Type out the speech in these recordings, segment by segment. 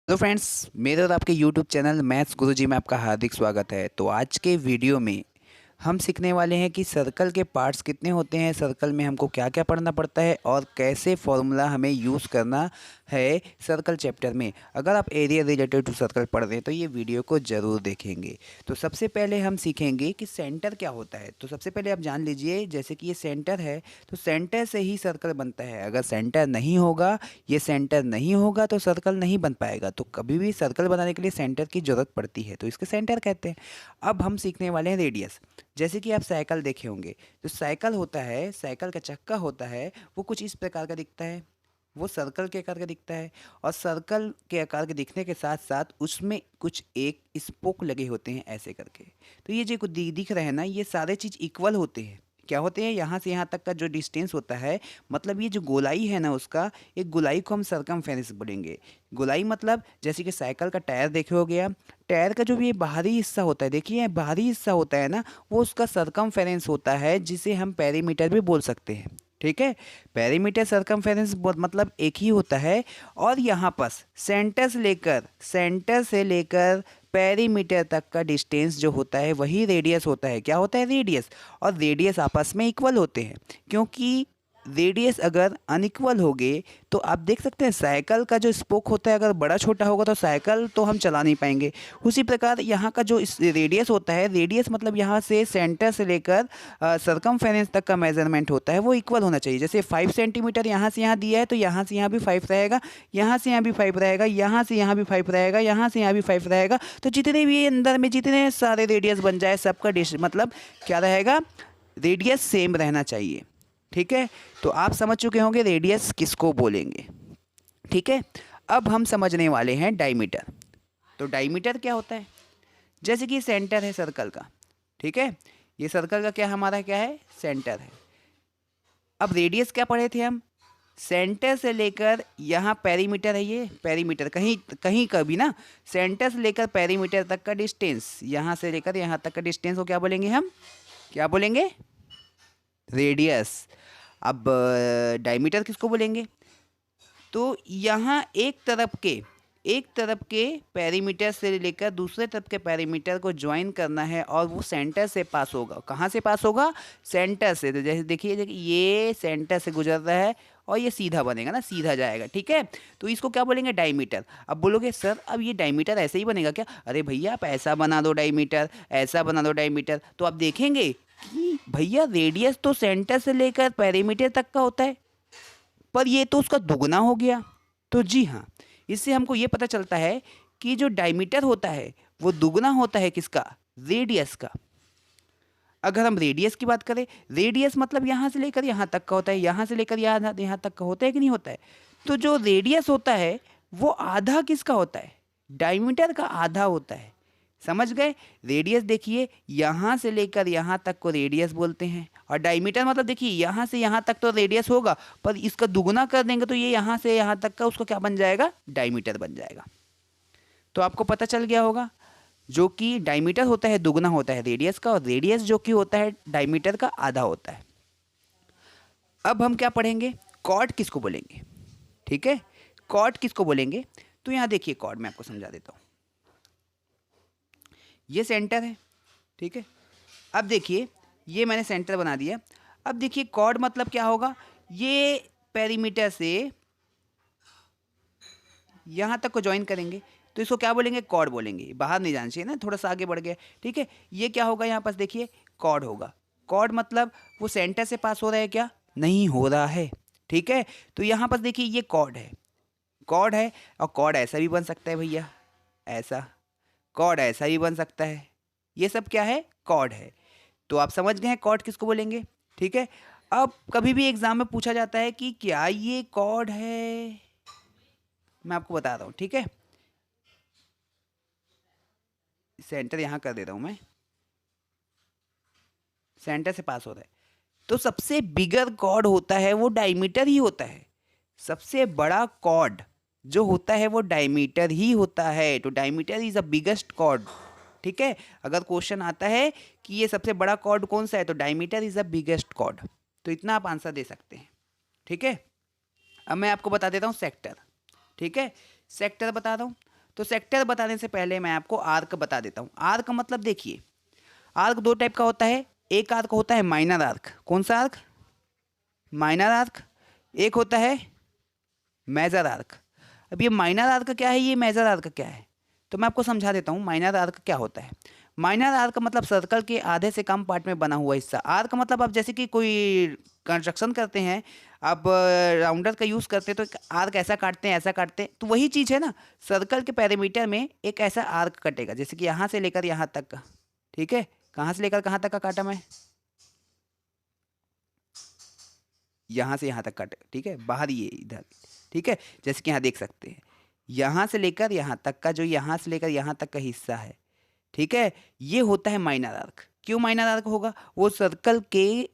Hello friends, मेरे और आपके यूट्यूब चैनल मैथ्स गुरुजी में आपका हार्दिक स्वागत है। तो आज के वीडियो में हम सीखने वाले हैं कि सर्कल के पार्ट्स कितने होते हैं, सर्कल में हमको क्या क्या पढ़ना पड़ता है और कैसे फॉर्मूला हमें यूज़ करना है सर्कल चैप्टर में। अगर आप एरिया रिलेटेड टू सर्कल पढ़ रहे हैं तो ये वीडियो को ज़रूर देखेंगे। तो सबसे पहले हम सीखेंगे कि सेंटर क्या होता है। तो सबसे पहले आप जान लीजिए, जैसे कि ये सेंटर है तो सेंटर से ही सर्कल बनता है। अगर सेंटर नहीं होगा, ये सेंटर नहीं होगा तो सर्कल नहीं बन पाएगा। तो कभी भी सर्कल बनाने के लिए सेंटर की ज़रूरत पड़ती है, तो इसके सेंटर कहते हैं। अब हम सीखने वाले हैं रेडियस। जैसे कि आप साइकिल देखे होंगे, जो साइकिल होता है, साइकिल का चक्का होता है, वो कुछ इस प्रकार का दिखता है। वो सर्कल के आकार का दिखता है और सर्कल के आकार के दिखने के साथ साथ उसमें कुछ एक स्पोक लगे होते हैं ऐसे करके। तो ये जो कुछ दिख रहे हैं ना, ये सारे चीज़ इक्वल होते हैं। क्या होते हैं, यहाँ से यहाँ तक का जो डिस्टेंस होता है, मतलब ये जो गोलाई है ना उसका, एक गोलाई को हम सरकमफेरेंस बोलेंगे। गोलाई मतलब जैसे कि साइकिल का टायर देखे हो गया, टायर का जो भी ये बाहरी हिस्सा होता है, देखिए ये बाहरी हिस्सा होता है ना, वो उसका सरकमफेरेंस होता है, जिसे हम पेरीमीटर भी बोल सकते हैं। ठीक है, पेरीमीटर सरकमफेरेंस मतलब एक ही होता है। और यहाँ पास सेंटर से लेकर पेरीमीटर तक का डिस्टेंस जो होता है वही रेडियस होता है। क्या होता है, रेडियस। और रेडियस आपस में इक्वल होते हैं, क्योंकि रेडियस अगर अनइक्वल हो गए तो आप देख सकते हैं साइकिल का जो स्पोक होता है, अगर बड़ा छोटा होगा तो साइकिल तो हम चला नहीं पाएंगे। उसी प्रकार यहाँ का जो इस रेडियस होता है, रेडियस मतलब यहाँ से सेंटर से लेकर सरकमफेरेंस तक का मेजरमेंट होता है, वो इक्वल होना चाहिए। जैसे 5 सेंटीमीटर यहाँ से यहाँ दिया है तो यहाँ से यहाँ भी 5 रहेगा, यहाँ से यहाँ भी 5 रहेगा, यहाँ से यहाँ भी 5 रहेगा, यहाँ से यहाँ भी 5 रहेगा। तो जितने भी अंदर में जितने सारे रेडियस बन जाए, सबका मतलब क्या रहेगा, रेडियस सेम रहना चाहिए। ठीक है, तो आप समझ चुके होंगे रेडियस किसको बोलेंगे। ठीक है, अब हम समझने वाले हैं डायमीटर। तो डायमीटर क्या होता है, जैसे कि सेंटर है सर्कल का। ठीक है, ये सर्कल का क्या हमारा क्या है, सेंटर है। अब रेडियस क्या पढ़े थे हम, सेंटर से लेकर यहाँ पेरीमीटर है, ये पेरीमीटर कहीं कहीं का भी ना, सेंटर से लेकर पेरीमीटर तक का डिस्टेंस, यहाँ से लेकर यहाँ तक का डिस्टेंस को क्या बोलेंगे हम, क्या बोलेंगे, रेडियस। अब डायमीटर किसको बोलेंगे, तो यहाँ एक तरफ के पेरीमीटर से लेकर दूसरे तरफ के पेरीमीटर को ज्वाइन करना है और वो सेंटर से पास होगा। कहाँ से पास होगा, सेंटर से। तो जैसे देखिए ये सेंटर से गुजर रहा है और ये सीधा बनेगा ना, सीधा जाएगा। ठीक है, तो इसको क्या बोलेंगे, डायमीटर। अब बोलोगे सर अब ये डायमीटर ऐसे ही बनेगा क्या, अरे भैया आप ऐसा बना दो डायमीटर, ऐसा बना दो डायमीटर, तो आप देखेंगे कि भैया रेडियस तो सेंटर से लेकर पेरीमीटर तक का होता है, पर ये तो उसका दुगना हो गया। तो जी हाँ, इससे हमको ये पता चलता है कि जो डायमीटर होता है वो दुगना होता है किसका, रेडियस का। अगर हम रेडियस की बात करें, रेडियस मतलब यहाँ से लेकर यहाँ तक का होता है, यहाँ से लेकर यहाँ तक का होता है कि नहीं होता है। तो जो रेडियस होता है वो आधा किसका होता है, डायमीटर का आधा होता है। समझ गए, रेडियस देखिए यहाँ से लेकर यहाँ तक को रेडियस बोलते हैं, और डायमीटर मतलब देखिए यहाँ से यहाँ तक तो रेडियस होगा, पर इसका दुगना कर देंगे तो ये यहाँ से यहाँ तक का उसको क्या बन जाएगा, डायमीटर बन जाएगा। तो आपको पता चल गया होगा, जो कि डायमीटर होता है दुगना होता है रेडियस का, और रेडियस जो कि होता है डायमीटर का आधा होता है। अब हम क्या पढ़ेंगे, कॉर्ड किसको बोलेंगे। ठीक है, कॉर्ड किसको बोलेंगे, तो यहाँ देखिए कॉर्ड मैं आपको समझा देता हूँ। ये सेंटर है, ठीक है। अब देखिए ये मैंने सेंटर बना दिया। अब देखिए कॉर्ड मतलब क्या होगा, ये पेरीमीटर से यहाँ तक को ज्वाइन करेंगे तो इसको क्या बोलेंगे, कॉर्ड बोलेंगे। बाहर नहीं जाना चाहिए ना, थोड़ा सा आगे बढ़ गया। ठीक है, ये क्या होगा, यहाँ पास देखिए कॉर्ड होगा। कॉर्ड मतलब वो सेंटर से पास हो रहा है क्या, नहीं हो रहा है। ठीक है, तो यहाँ पास देखिए ये कॉर्ड है, कॉर्ड है। और कॉर्ड ऐसा भी बन सकता है भैया, ऐसा, कॉर्ड ऐसा भी बन सकता है। ये सब क्या है, कॉर्ड है। तो आप समझ गए हैं कॉर्ड किसको बोलेंगे। ठीक है, अब कभी भी एग्जाम में पूछा जाता है कि क्या ये कॉर्ड है, मैं आपको बता रहा हूँ। ठीक है, सेंटर यहाँ कर दे रहा हूँ मैं, सेंटर से पास हो रहा है। तो सबसे बिगर कॉर्ड होता है वो डायमीटर ही होता है। सबसे बड़ा कॉर्ड जो होता है वो डायमीटर ही होता है। तो diameter is the biggest chord. ठीक है, अगर क्वेश्चन आता है कि ये सबसे बड़ा कॉर्ड कौन सा है, तो diameter is the biggest chord. तो इतना आप आंसर दे सकते हैं। ठीक है, अब मैं आपको बता देता हूँ सेक्टर। ठीक है, सेक्टर बता रहा हूँ। तो सेक्टर बताने से पहले मैं आपको आर्क बता देता हूँ। आर्क मतलब देखिए, आर्क दो टाइप का होता है। एक आर्क होता है माइनर आर्क। कौन सा आर्क? Minor arc. एक होता है मेजर आर्क। अब ये माइनर आर्क क्या है, ये मेजर आर्क क्या है, तो मैं आपको समझा देता हूँ माइनर आर्क क्या होता है। माइनर आर्क मतलब सर्कल के आधे से कम पार्ट में बना हुआ हिस्सा। आर्क मतलब आप जैसे कि कोई कंस्ट्रक्शन करते हैं, आप राउंडर का यूज़ करते हैं तो एक आर्क ऐसा काटते हैं, ऐसा काटते हैं, तो वही चीज़ है ना। सर्कल के पेरीमीटर में एक ऐसा आर्क कटेगा, जैसे कि यहाँ से लेकर यहाँ तक का। ठीक है, कहाँ से लेकर कहाँ तक का काटा मैं? यहाँ से यहाँ तक काटे। ठीक है, बाहर ये इधर। ठीक है, जैसे कि यहाँ देख सकते हैं, यहाँ से लेकर यहाँ तक का, जो यहाँ से लेकर यहाँ तक का हिस्सा है, ठीक है, ये होता है माइनर आर्क। क्यों माइनर आर्क होगा? वो सर्कल के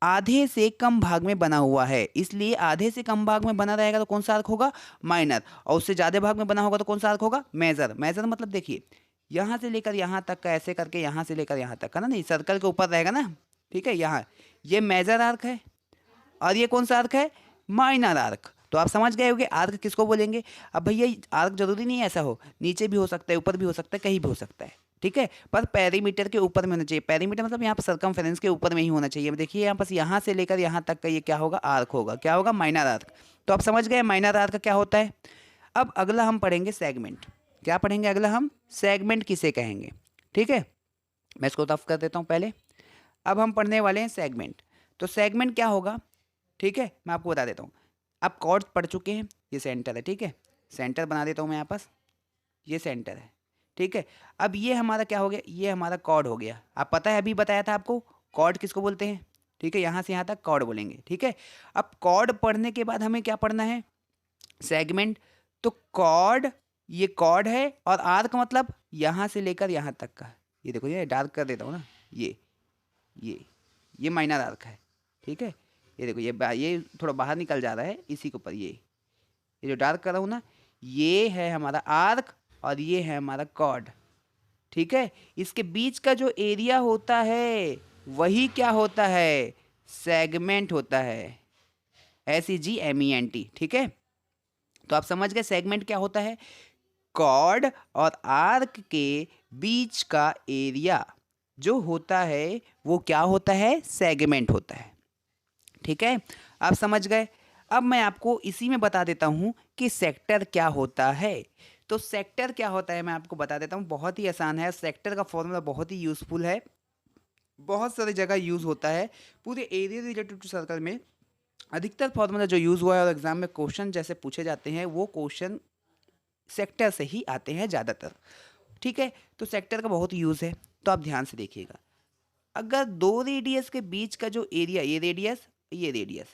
आधे से कम भाग में बना हुआ है, इसलिए आधे से कम भाग में बना रहेगा तो कौन सा आर्क होगा? माइनर। और उससे ज़्यादा भाग में बना होगा तो कौन सा आर्क होगा? मेजर। मेजर मतलब देखिए, यहाँ से लेकर यहाँ तक का, ऐसे करके यहाँ से लेकर यहाँ तक का ना, नहीं सर्कल के ऊपर रहेगा ना। ठीक है, यहाँ ये मेजर आर्क है और ये कौन सा आर्क है? Minor arc. तो आप समझ गए होंगे आर्क किसको बोलेंगे। अब भैया आर्क जरूरी नहीं ऐसा हो, नीचे भी हो सकता है, ऊपर भी हो सकता है, कहीं भी हो सकता है। ठीक है, पर पेरीमीटर के ऊपर में होना चाहिए। पेरीमीटर मतलब यहाँ पर सर्कमफेरेंस के ऊपर में ही होना चाहिए। देखिए यहाँ पास, यहाँ से लेकर यहाँ तक का ये क्या होगा? आर्क होगा। क्या होगा? Minor arc. तो आप समझ गए माइनर आर्क क्या होता है। अब अगला हम पढ़ेंगे सेगमेंट। क्या पढ़ेंगे अगला हम? सेगमेंट किसे कहेंगे। ठीक है, मैं इसको रफ कर देता हूँ पहले। अब हम पढ़ने वाले हैं सेगमेंट। तो सेगमेंट क्या होगा, ठीक है, मैं आपको बता देता हूँ। आप कॉर्ड पढ़ चुके हैं, ये सेंटर है। ठीक है, सेंटर बना देता हूँ मैं यहाँ पास, ये सेंटर है। ठीक है, अब ये हमारा क्या हो गया? ये हमारा कॉर्ड हो गया। आप पता है, अभी बताया था आपको कॉर्ड किसको बोलते हैं। ठीक है, यहाँ से यहाँ तक कॉर्ड बोलेंगे। ठीक है, अब कॉर्ड पढ़ने के बाद हमें क्या पढ़ना है? सेगमेंट। तो कॉर्ड, ये कॉर्ड है, और आर्क मतलब यहाँ से लेकर यहाँ तक का। ये देखो, ये डार्क कर देता हूँ ना, ये माइनर आर्क है। ठीक है, ये देखो, ये थोड़ा बाहर निकल जा रहा है इसी के ऊपर। ये जो डार्क कर रहा हूँ ना, ये है हमारा आर्क और ये है हमारा कॉर्ड। ठीक है, इसके बीच का जो एरिया होता है वही क्या होता है? सेगमेंट होता है। SEGMENT। ठीक है, तो आप समझ गए सेगमेंट क्या होता है। कॉर्ड और आर्क के बीच का एरिया जो होता है वो क्या होता है? सेगमेंट होता है। ठीक है, आप समझ गए। अब मैं आपको इसी में बता देता हूं कि सेक्टर क्या होता है। तो सेक्टर क्या होता है मैं आपको बता देता हूं, बहुत ही आसान है। सेक्टर का फॉर्मूला बहुत ही यूजफुल है, बहुत सारी जगह यूज़ होता है। पूरे एरिया रिलेटेड टू सर्कल में अधिकतर फॉर्मूला जो यूज़ हुआ है और एग्जाम में क्वेश्चन जैसे पूछे जाते हैं, वो क्वेश्चन सेक्टर से ही आते हैं ज़्यादातर। ठीक है, तो सेक्टर का बहुत यूज़ है, तो आप ध्यान से देखिएगा। अगर दो रेडियस के बीच का जो एरिया, ये रेडियस, ये रेडियस,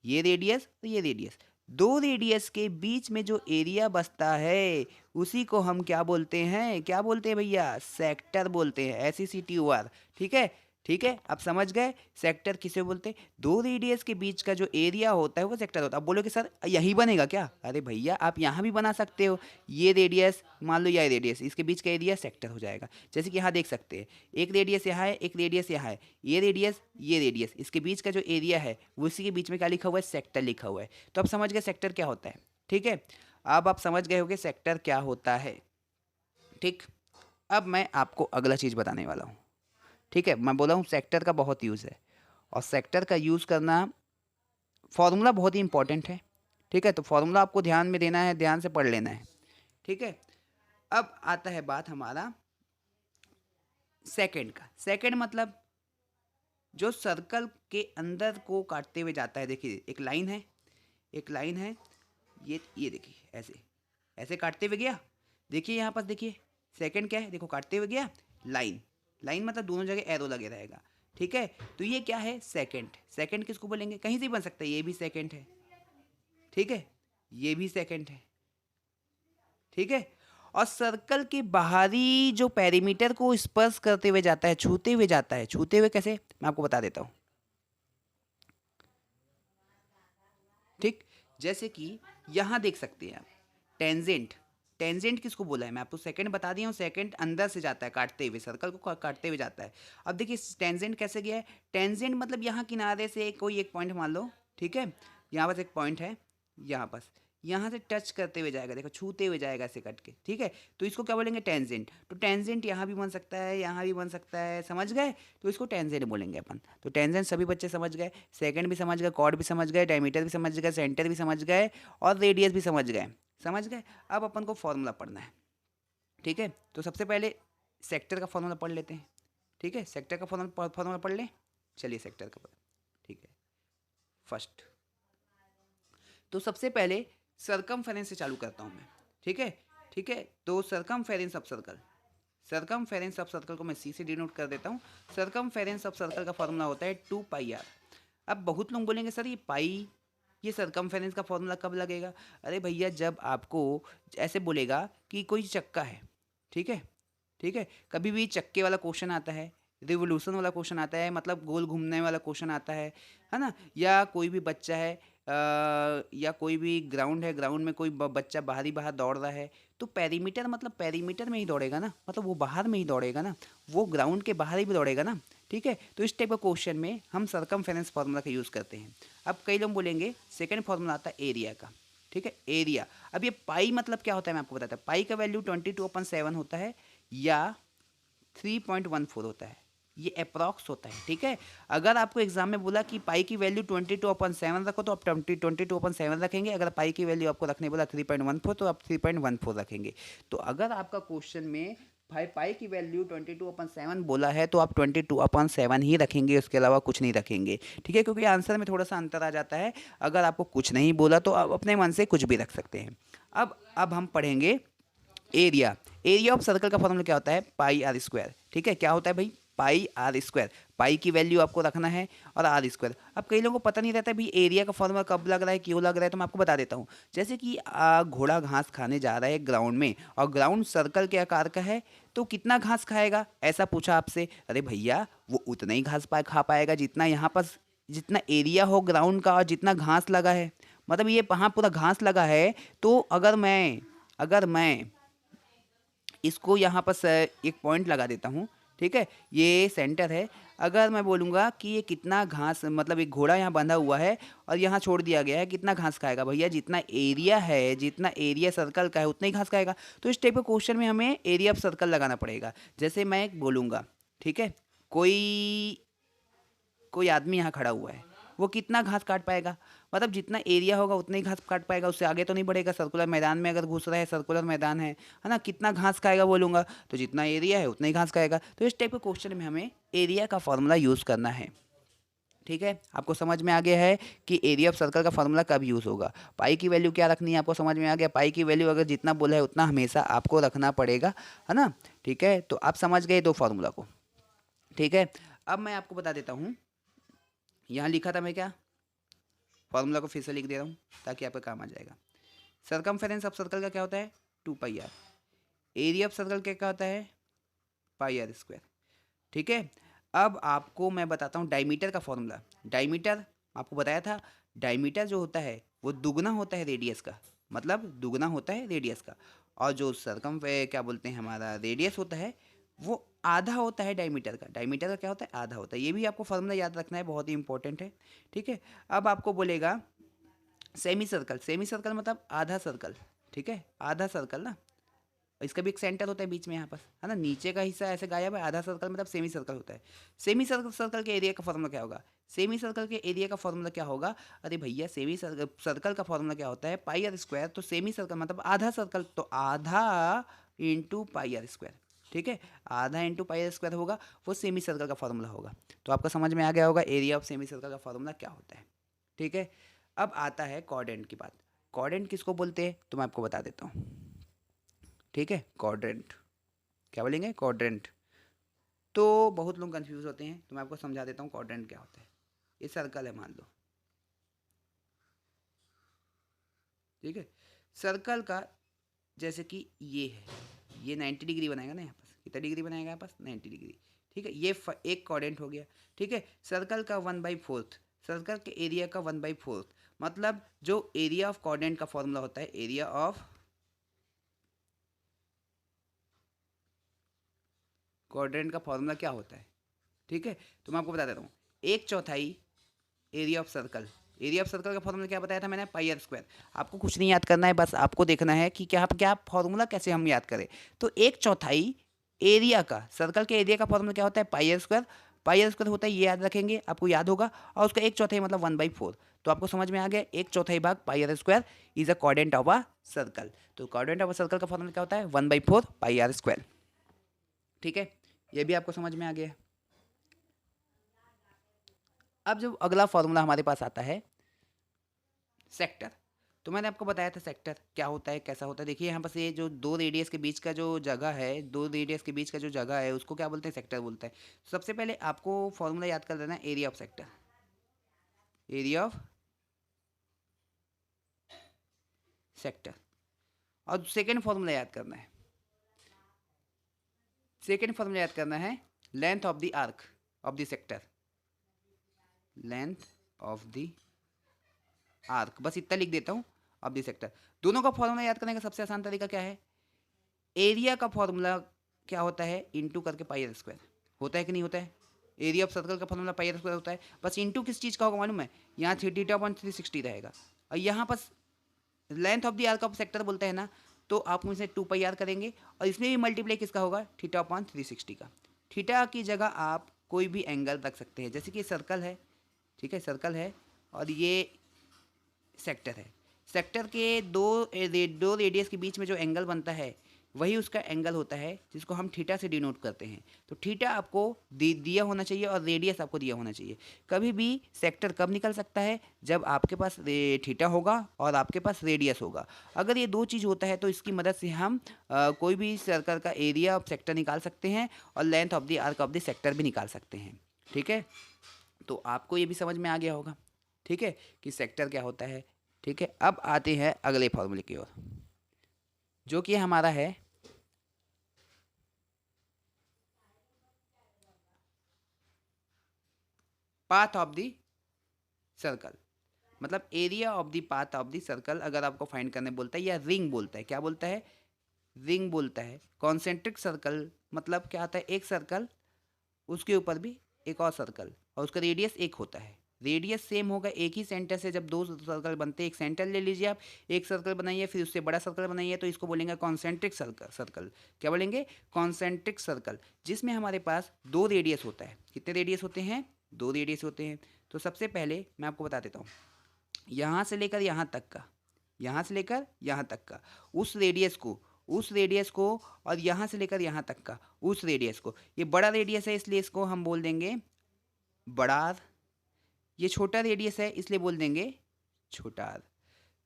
ये रेडियस तो ये रेडियस, दो रेडियस के बीच में जो एरिया बचता है उसी को हम क्या बोलते हैं? क्या बोलते हैं भैया? सेक्टर बोलते हैं। SECTOR। ठीक है, ठीक है, आप समझ गए सेक्टर किसे बोलते हैं। दो रेडियस के बीच का जो एरिया होता है वो सेक्टर होता है। अब बोलोगे सर यही बनेगा क्या? अरे भैया आप यहाँ भी बना सकते हो। ये रेडियस मान लो, यह रेडियस, इसके बीच का एरिया सेक्टर हो जाएगा। जैसे कि यहाँ देख सकते हैं, एक रेडियस यहाँ है, एक रेडियस यहाँ है, ये रेडियस, ये रेडियस, इसके बीच का जो एरिया है वो इसी के बीच में क्या लिखा हुआ है? सेक्टर लिखा हुआ है। तो आप समझ गए सेक्टर क्या होता है। ठीक है, अब आप समझ गए होंगे सेक्टर क्या होता है। ठीक, अब मैं आपको अगला चीज़ बताने वाला हूँ। ठीक है, मैं बोला हूँ सेक्टर का बहुत यूज़ है, और सेक्टर का यूज़ करना, फॉर्मूला बहुत ही इंपॉर्टेंट है। ठीक है, तो फॉर्मूला आपको ध्यान में देना है, ध्यान से पढ़ लेना है। ठीक है, अब आता है बात हमारा सेकंड का। सेकंड मतलब जो सर्कल के अंदर को काटते हुए जाता है। देखिए एक लाइन है, एक लाइन है, ये देखिए ऐसे ऐसे काटते हुए गया। देखिए यहाँ पास देखिए, सेकंड क्या है? देखो काटते हुए गया, लाइन। लाइन मतलब दोनों जगह एरो लगे रहेगा। ठीक है, तो ये क्या है? सेकंड। सेकंड किसको बोलेंगे? कहीं से भी बन सकता है, ये भी सेकंड है। ठीक है, ये भी सेकंड है। ठीक है, और सर्कल के बाहरी जो पेरीमीटर को स्पर्श करते हुए जाता है, छूते हुए जाता है। छूते हुए कैसे? मैं आपको बता देता हूं। ठीक, जैसे कि यहां देख सकते हैं आप टेंजेंट। टेंजेंट किसको बोला है? मैं आपको सेकंड बता दिया हूँ। सेकंड अंदर से जाता है काटते हुए, सर्कल को काटते हुए जाता है। अब देखिए टेंजेंट कैसे गया है। टेंजेंट मतलब यहाँ किनारे से कोई एक पॉइंट मान लो। ठीक है, यहाँ पास एक पॉइंट है, यहाँ पास यहाँ से टच करते हुए जाएगा, देखो छूते हुए जाएगा ऐसे कट के, ठीक है। तो इसको क्या बोलेंगे, टेंजेंट। तो टेंजेंट यहाँ भी बन सकता है, यहाँ भी बन सकता है, समझ गए। तो इसको टेंजेंट बोलेंगे अपन। तो टेंजेंट सभी बच्चे समझ गए, सेकंड भी समझ गए, कॉर्ड भी समझ गए, डायमीटर भी समझ गए, सेंटर भी समझ गए और रेडियस भी समझ गए, समझ गए। अब अपन को फॉर्मूला पढ़ना है, ठीक है। तो सबसे पहले सेक्टर का फॉर्मूला पढ़ लेते हैं, ठीक है। सेक्टर का फॉर्मूला पढ़ लें, चलिए सेक्टर का, ठीक है। फर्स्ट तो सबसे पहले सरकमफेरेंस से चालू करता हूँ मैं, ठीक है, ठीक है। तो circumference of circle, circumference of circle को मैं सी से डिनोट कर देता हूँ। सरकमफेरेंस ऑफ सर्कल का फॉर्मूला होता है 2πr। अब बहुत लोग बोलेंगे सर ये पाई, ये सरकमफेरेंस का फॉर्मूला कब लगेगा। अरे भैया जब आपको ऐसे बोलेगा कि कोई चक्का है, ठीक है, ठीक है। कभी भी चक्के वाला क्वेश्चन आता है, रिवोल्यूशन वाला क्वेश्चन आता है, मतलब गोल घूमने वाला क्वेश्चन आता है ना। या कोई भी बच्चा है या कोई भी ग्राउंड है, ग्राउंड में कोई बच्चा बाहर दौड़ रहा है, तो पेरीमीटर मतलब पेरीमीटर में ही दौड़ेगा ना, मतलब वो बाहर में ही दौड़ेगा ना, वो ग्राउंड के बाहर ही भी दौड़ेगा ना, ठीक है। तो इस टाइप का क्वेश्चन में हम सरकमफेरेंस फार्मूला का यूज़ करते हैं। अब कई लोग बोलेंगे सेकंड फार्मूला आता है एरिया का, ठीक है, एरिया। अब ये पाई मतलब क्या होता है मैं आपको बताता हूँ। पाई का वैल्यू 22/7 होता है या 3.14 होता है, ये अप्रॉक्स होता है, ठीक है। अगर आपको एग्जाम में बोला कि पाई की वैल्यू 22/7 रखो तो आप 22/7 रखेंगे। अगर पाई की वैल्यू आपको रखने बोला 3.14 तो आप 3.14 रखेंगे। तो अगर आपका क्वेश्चन में भाई पाई की वैल्यू 22/7 बोला है तो आप 22/7 ही रखेंगे, उसके अलावा कुछ नहीं रखेंगे, ठीक है। क्योंकि आंसर में थोड़ा सा अंतर आ जाता है। अगर आपको कुछ नहीं बोला तो आप अपने मन से कुछ भी रख सकते हैं। अब हम पढ़ेंगे एरिया। एरिया ऑफ सर्कल का फॉर्मूला क्या होता है, पाई आर स्क्वायर, ठीक है। क्या होता है भाई, पाई आर स्क्वायर। पाई की वैल्यू आपको रखना है और आर स्क्वायर। अब कई लोगों को पता नहीं रहता भाई एरिया का फॉर्मूला कब लग रहा है, क्यों लग रहा है, तो मैं आपको बता देता हूँ। जैसे कि घोड़ा घास खाने जा रहा है ग्राउंड में और ग्राउंड सर्कल के आकार का है, तो कितना घास खाएगा ऐसा पूछा आपसे। अरे भैया वो उतना ही घास खा पाएगा जितना यहाँ पर, जितना एरिया हो ग्राउंड का और जितना घास लगा है। मतलब ये वहाँ पूरा घास लगा है, तो अगर मैं इसको यहाँ पर एक पॉइंट लगा देता हूँ, ठीक है, ये सेंटर है। अगर मैं बोलूँगा कि ये कितना घास, मतलब एक घोड़ा यहाँ बंधा हुआ है और यहाँ छोड़ दिया गया है, कितना घास खाएगा भैया, जितना एरिया है, जितना एरिया सर्कल का है उतना ही घास खाएगा। तो इस टाइप के क्वेश्चन में हमें एरिया ऑफ सर्कल लगाना पड़ेगा। जैसे मैं एक बोलूँगा, ठीक है, कोई कोई आदमी यहाँ खड़ा हुआ है, वो कितना घास काट पाएगा, मतलब जितना एरिया होगा उतना ही घास काट पाएगा, उससे आगे तो नहीं बढ़ेगा। सर्कुलर मैदान में अगर घुस रहा है, सर्कुलर मैदान है ना, कितना घास खाएगा बोलूँगा, तो जितना एरिया है उतना ही घास खाएगा। तो इस टाइप के क्वेश्चन में हमें एरिया का फॉर्मूला यूज़ करना है, ठीक है। आपको समझ में आ गया है कि एरिया ऑफ सर्कल का फॉर्मूला कब यूज़ होगा। पाई की वैल्यू क्या रखनी है आपको समझ में आ गया। पाई की वैल्यू अगर जितना बोला है उतना हमेशा आपको रखना पड़ेगा, है ना, ठीक है। तो आप समझ गए दो फार्मूला को, ठीक है। अब मैं आपको बता देता हूँ, यहाँ लिखा था मैं क्या, फॉर्मूला को फिर से लिख दे रहा हूँ ताकि आपका काम आ जाएगा। सरकमफेरेंस ऑफ सर्कल का क्या होता है, 2πr। एरिया ऑफ सर्कल क्या होता है, पाई आर स्क्वायर, ठीक है। अब आपको मैं बताता हूँ डायमीटर का फॉर्मूला। डायमीटर आपको बताया था, डायमीटर जो होता है वो दुगना होता है रेडियस का, मतलब दुगना होता है रेडियस का। और जो सरकम क्या बोलते हैं हमारा रेडियस होता है वो आधा होता है डायमीटर का। डायमीटर का क्या होता है, आधा होता है। ये भी आपको फॉर्मूला याद रखना है, बहुत ही इंपॉर्टेंट है, ठीक है। अब आपको बोलेगा सेमी सर्कल। सेमी सर्कल मतलब आधा सर्कल, ठीक है, आधा सर्कल ना, इसका भी एक सेंटर होता है बीच में यहाँ पर, है ना, नीचे का हिस्सा ऐसे गायब है। आधा सर्कल मतलब सेमी सर्कल होता है। सेमी सर्कल के एरिया का फॉर्मूला क्या होगा, सेमी सर्कल के एरिया का फॉर्मूला क्या होगा। अरे भैया सेमी सर्कल का फॉर्मूला क्या होता है, पाई आर स्क्वायर। तो सेमी सर्कल मतलब आधा सर्कल, तो आधा इंटू पाई आर स्क्वायर, ठीक है, आधा इंटू पाई आर स्क्वायर होगा, वो सेमी सर्कल का फॉर्मूला होगा। तो आपका समझ में आ गया होगा एरिया ऑफ सेमी सर्कल का फॉर्मूला क्या होता है, ठीक है। अब आता है क्वाड्रेंट की बात। क्वाड्रेंट किसको बोलते हैं तो मैं आपको बता देता हूँ, ठीक है। क्वाड्रेंट क्या बोलेंगे, क्वाड्रेंट। तो बहुत लोग कंफ्यूज होते हैं, तो मैं आपको समझा देता हूँ क्वाड्रेंट क्या होता है। ये सर्कल है मान लो, ठीक है। सर्कल का जैसे कि ये है, ये 90 डिग्री बनाएगा ना, यहाँ पास कितना डिग्री बनाएगा, यहाँ पास 90 डिग्री, ठीक है। ये एक क्वाड्रेंट हो गया, ठीक है। सर्कल का 1/4, सर्कल के एरिया का 1/4, मतलब जो एरिया ऑफ क्वाड्रेंट का फॉर्मूला होता है, एरिया ऑफ क्वाड्रेंट का फॉर्मूला क्या होता है, ठीक है। तो मैं आपको बता देता हूँ, 1/4 area of circle area of circle का फॉर्मूला क्या बताया था मैंने, पाई आर स्क्वायर। आपको कुछ नहीं याद करना है, बस आपको देखना है कि क्या क्या फॉर्मूला कैसे हम याद करें। तो 1/4 एरिया का, सर्कल के एरिया का फॉर्मूला क्या होता है, pi r square. Pi r square होता है, ये याद रखेंगे, आपको याद होगा। और उसका 1/4 मतलब 1/4। तो आपको समझ में आ गया, 1/4 भाग pi r square is a quadrant of a circle. तो क्वाड्रेंट ऑफ अ सर्कल का फॉर्मूला क्या होता है, 1/4 पाई आर स्क्वायर। ठीक है, ये भी आपको समझ में आ गया। अब जो अगला फॉर्मूला हमारे पास आता है सेक्टर। तो मैंने आपको बताया था सेक्टर क्या होता है, कैसा होता है। देखिए यहाँ पर ये जो दो रेडियस के बीच का जो जगह है, दो रेडियस के बीच का जो जगह है, उसको क्या बोलते हैं, सेक्टर बोलते हैं। सबसे पहले आपको फॉर्मूला याद कर देना है, area of sector. Area of sector. और सेकेंड फॉर्मूला याद करना है, सेकेंड फॉर्मूला याद करना है, length of the arc of the sector. Length of the arc, बस इतना लिख देता हूँ, ऑफ द सेक्टर। दोनों का फॉर्मूला याद करने का सबसे आसान तरीका क्या है, एरिया का फॉर्मूला क्या होता है, इंटू करके पाई आर स्क्वायर। होता है कि नहीं होता है, एरिया ऑफ सर्कल का फॉर्मूला पाई आर स्क्वायर होता है। बस इंटू किस चीज़ का होगा मालूम है, यहाँ 3θ/360 रहेगा, और यहाँ पर length of the arc of sector बोलते हैं ना, तो आप मुझसे 2πr करेंगे, और इसमें भी मल्टीप्लाई किसका होगा, θ/360 का। थीटा की जगह आप कोई भी एंगल रख सकते हैं, जैसे कि सर्कल है, ठीक है, सर्कल है, और ये सेक्टर है। सेक्टर के दो रेडियस के बीच में जो एंगल बनता है, वही उसका एंगल होता है, जिसको हम थीटा से डिनोट करते हैं। तो थीटा आपको दिया होना चाहिए, और रेडियस आपको दिया होना चाहिए। कभी भी सेक्टर कब निकल सकता है, जब आपके पास थीटा होगा और आपके पास रेडियस होगा। अगर ये दो चीज़ होता है, तो इसकी मदद से हम कोई भी सर्कल का एरिया ऑफ सेक्टर निकाल सकते हैं, और length of the arc of the sector भी निकाल सकते हैं। ठीक है, तो आपको ये भी समझ में आ गया होगा, ठीक है, कि सेक्टर क्या होता है। ठीक है, अब आते हैं अगले फॉर्मूले की ओर, जो कि हमारा है पाथ ऑफ द सर्कल। मतलब area of the path of the circle अगर आपको फाइंड करने बोलता है, या रिंग बोलता है, क्या बोलता है, रिंग बोलता है। कॉन्सेंट्रिक सर्कल मतलब क्या आता है, एक सर्कल, उसके ऊपर भी एक और सर्कल, और उसका रेडियस एक होता है। रेडियस सेम होगा, एक ही सेंटर से जब दो सर्कल बनते हैं, एक सेंटर ले लीजिए आप, एक सर्कल बनाइए, फिर उससे बड़ा सर्कल बनाइए, तो इसको बोलेंगे कॉन्सेंट्रिक सर्कल। क्या बोलेंगे, कॉन्सेंट्रिक सर्कल, जिसमें हमारे पास दो रेडियस होता है। कितने रेडियस होते हैं, दो रेडियस होते हैं। तो सबसे पहले मैं आपको बता देता हूँ, यहाँ से लेकर यहाँ तक का, यहाँ से लेकर यहाँ तक का, उस रेडियस को, और यहाँ से लेकर यहाँ तक का उस रेडियस को, ये बड़ा रेडियस है इसलिए इसको हम बोल देंगे बड़ा आर। ये छोटा रेडियस है इसलिए बोल देंगे छोटा आर।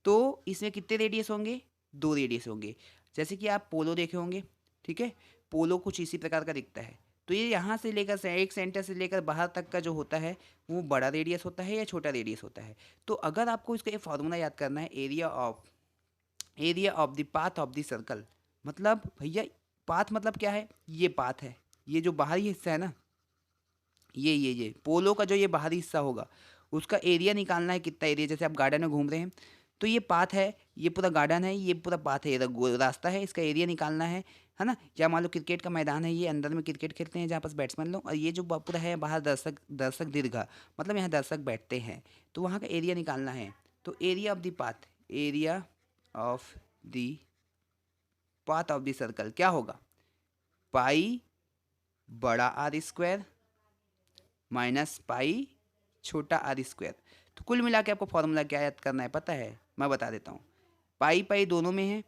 तो इसमें कितने रेडियस होंगे, दो रेडियस होंगे। जैसे कि आप पोलो देखे होंगे, ठीक है, पोलो कुछ इसी प्रकार का दिखता है। तो ये यहाँ से लेकर एक सेंटर से लेकर बाहर तक का जो होता है, वो बड़ा रेडियस होता है या छोटा रेडियस होता है। तो अगर आपको इसका ये फॉर्मूला याद करना है, area of the path of the circle, मतलब भैया पाथ मतलब क्या है, ये पाथ है, ये जो बाहरी हिस्सा है ना, ये पोलो का जो ये बाहरी हिस्सा होगा, उसका एरिया निकालना है, कितना एरिया। जैसे आप गार्डन में घूम रहे हैं, तो ये पाथ है, ये पूरा गार्डन है, ये पूरा पाथ है, ये रास्ता है, इसका एरिया निकालना है ना। या मान लो क्रिकेट का मैदान है, ये अंदर में क्रिकेट खेलते हैं जहाँ पास बैट्समैन लोग, और ये जो पूरा है बाहर दर्शक दर्शक दीर्घा, मतलब यहाँ दर्शक बैठते हैं, तो वहाँ का एरिया निकालना है। तो area of the path, area of the path of the circle क्या होगा, पाई बड़ा आर स्क्वायर माइनस पाई छोटा आर स्क्वायर। तो कुल मिला के आपको फॉर्मूला क्या याद करना है पता है, मैं बता देता हूँ। पाई पाई दोनों में है,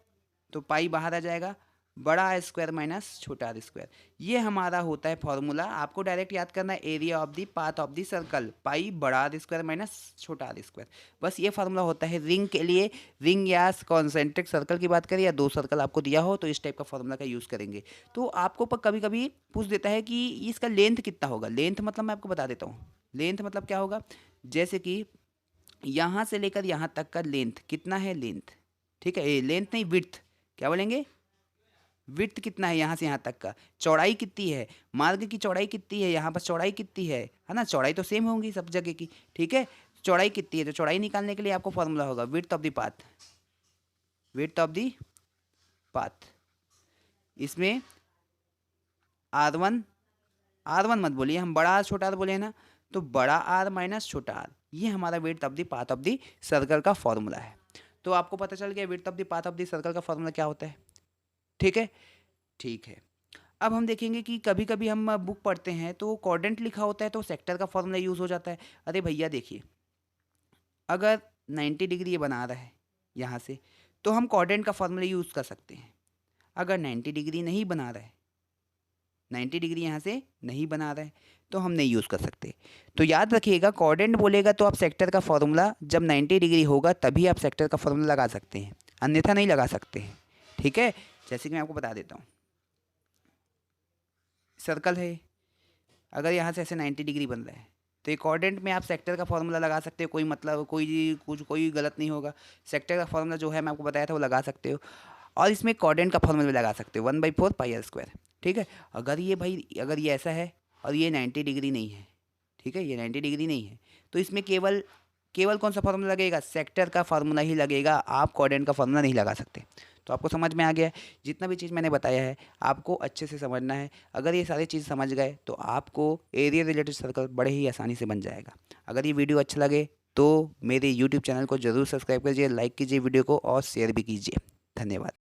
तो पाई बाहर आ जाएगा, बड़ा आर स्क्वायर माइनस छोटा आर स्क्वायर। ये हमारा होता है फॉर्मूला। आपको डायरेक्ट याद करना है, area of the path of the circle, pi बड़ा आर स्क्वायर माइनस छोटा आर स्क्वायर। बस ये फार्मूला होता है रिंग के लिए। रिंग या कॉन्सेंट्रिक सर्कल की बात करें, या दो सर्कल आपको दिया हो, तो इस टाइप का फॉर्मूला का यूज़ करेंगे। तो आपको कभी कभी पूछ देता है कि इसका लेंथ कितना होगा। लेंथ मतलब मैं आपको बता देता हूँ, लेंथ मतलब क्या होगा, जैसे कि यहाँ से लेकर यहाँ तक का लेंथ कितना है, लेंथ, ठीक है, लेंथ नहीं विड्थ, क्या बोलेंगे, विड्थ कितना है यहाँ से यहाँ तक का, चौड़ाई कितनी है, मार्ग की चौड़ाई कितनी है, यहाँ पर चौड़ाई कितनी है ना, चौड़ाई तो सेम होंगी सब जगह की, ठीक है, चौड़ाई कितनी है। तो चौड़ाई निकालने के लिए आपको फॉर्मूला होगा width of the path, width of the path. इसमें R1 मत बोलिए, हम बड़ा आर छोटा आर बोले हैं ना, तो बड़ा आर माइनस छोटा आर, ये हमारा width of the path of the circle का फॉर्मूला है। तो आपको पता चल गया width of the path of the circle का फॉर्मूला क्या होता है। ठीक है, ठीक है। अब हम देखेंगे कि कभी कभी हम बुक पढ़ते हैं तो क्वाड्रेंट लिखा होता है तो सेक्टर का फॉर्मूला यूज़ हो जाता है। अरे भैया देखिए, अगर 90 डिग्री ये बना रहा है यहाँ से, तो हम क्वाड्रेंट का फॉर्मूला यूज़ कर सकते हैं। अगर 90 डिग्री नहीं बना रहा है, 90 डिग्री यहाँ से नहीं बना रहा है, तो हम नहीं यूज़ कर सकते। तो याद रखिएगा, क्वाड्रेंट बोलेगा तो आप सेक्टर का फॉर्मूला जब 90 डिग्री होगा तभी आप सेक्टर का फॉर्मूला लगा सकते हैं, अन्यथा नहीं लगा सकते हैं। ठीक है, जैसे कि मैं आपको बता देता हूँ, सर्कल है, अगर यहाँ से ऐसे 90 डिग्री बन रहा है तो ये क्वाड्रेंट में आप सेक्टर का फॉर्मूला लगा सकते हो, कोई मतलब कोई गलत नहीं होगा। सेक्टर का फॉर्मूला जो है मैं आपको बताया था वो लगा सकते हो, और इसमें क्वाड्रेंट का फॉर्मूला भी लगा सकते हो 1/4 पाई आर स्क्वायर। ठीक है, अगर ये ऐसा है और ये 90 डिग्री नहीं है, ठीक है, ये 90 डिग्री नहीं है, तो इसमें केवल केवल कौन सा फार्मूला लगेगा, सेक्टर का फार्मूला ही लगेगा, आप क्वाड्रेंट का फार्मूला नहीं लगा सकते। तो आपको समझ में आ गया है, जितना भी चीज़ मैंने बताया है आपको अच्छे से समझना है। अगर ये सारी चीज़ समझ गए तो आपको एरिया रिलेटेड सर्कल बड़े ही आसानी से बन जाएगा। अगर ये वीडियो अच्छा लगे तो मेरे यूट्यूब चैनल को ज़रूर सब्सक्राइब कीजिए, लाइक कीजिए वीडियो को और शेयर भी कीजिए। धन्यवाद।